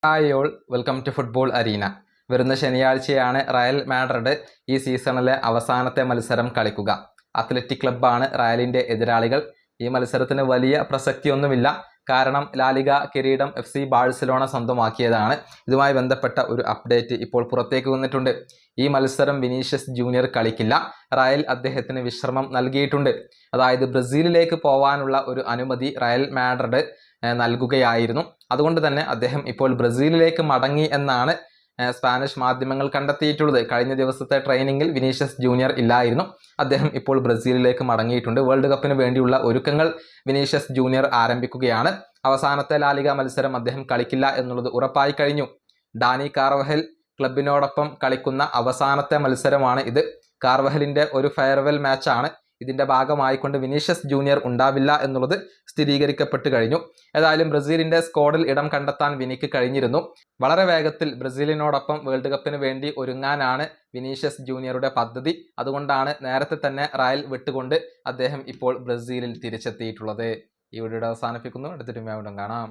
Hi all, welcome to football arena. വരുന്ന ശനിയാഴ്ചയാണ് Real Madrid ഈ സീസണിലെ അവസാനത്തെ മത്സരം കളിക്കുക. അത്ലറ്റിക് ക്ലബ്ബാണ് റയലിൻ്റെ എതിരാളികൾ. ഈ മത്സരത്തിന് വലിയ പ്രസക്തിയൊന്നുമില്ല, കാരണം ലാലിഗ കിരീടം FC ബാഴ്സലോണ സ്വന്തമാക്കിയതാണ്. ഇതുമായി ബന്ധപ്പെട്ട ഒരു അപ്ഡേറ്റ് ഇപ്പോൾ പുറത്തേക്ക് വന്നിട്ടുണ്ട്. ഈ മത്സരം വിനീഷ്യസ് ജൂനിയർ കളിക്കില്ല. റയൽ അദ്ദേഹത്തിന് വിശ്രമം നൽകിയിട്ടുണ്ട്. അതായത് ബ്രസീലിലേക്ക് പോകാനുള്ള ഒരു അനുമതി റയൽ മാഡ്രിഡ് നൽകുകയായിരുന്നു. അതുകൊണ്ട് തന്നെ അദ്ദേഹം ഇപ്പോൾ ബ്രസീലിലേക്ക് മടങ്ങി എന്നാണ് സ്പാനിഷ് മാധ്യമങ്ങൾ കണ്ടെത്തിയിട്ടുള്ളത്. കഴിഞ്ഞ ദിവസത്തെ ട്രെയിനിങ്ങിൽ വിനീഷ്യസ് ജൂനിയർ ഇല്ലായിരുന്നു. അദ്ദേഹം ഇപ്പോൾ ബ്രസീലിലേക്ക് മടങ്ങിയിട്ടുണ്ട്. വേൾഡ് കപ്പിന് വേണ്ടിയുള്ള ഒരുക്കങ്ങൾ വിനീഷ്യസ് ജൂനിയർ ആരംഭിക്കുകയാണ്. അവസാനത്തെ ലാലിഗ മത്സരം അദ്ദേഹം കളിക്കില്ല എന്നുള്ളത് ഉറപ്പായി കഴിഞ്ഞു. ഡാനി കാർവഹൽ ക്ലബിനോടൊപ്പം കളിക്കുന്ന അവസാനത്തെ മത്സരമാണ് ഇത്. കാർവഹലിൻ്റെ ഒരു ഫെയർവെൽ മാച്ചാണ്. ഇതിൻ്റെ ഭാഗമായിക്കൊണ്ട് വിനീഷ്യസ് ജൂനിയർ ഉണ്ടാവില്ല എന്നുള്ളത് സ്ഥിരീകരിക്കപ്പെട്ട് കഴിഞ്ഞു. ഏതായാലും ബ്രസീലിൻ്റെ സ്ക്വാഡിൽ ഇടം കണ്ടെത്താൻ വിനിക്ക് കഴിഞ്ഞിരുന്നു. വളരെ വേഗത്തിൽ ബ്രസീലിനോടൊപ്പം വേൾഡ് കപ്പിന് വേണ്ടി ഒരുങ്ങാനാണ് വിനീഷ്യസ് ജൂനിയറുടെ പദ്ധതി. അതുകൊണ്ടാണ് നേരത്തെ തന്നെ റയൽ വിട്ടുകൊണ്ട് അദ്ദേഹം ഇപ്പോൾ ബ്രസീലിൽ തിരിച്ചെത്തിയിട്ടുള്ളത്. ഈ വീഡിയോ അവസാനിപ്പിക്കുന്നു. അടുത്തൊരു വീണ്ടും കാണാം.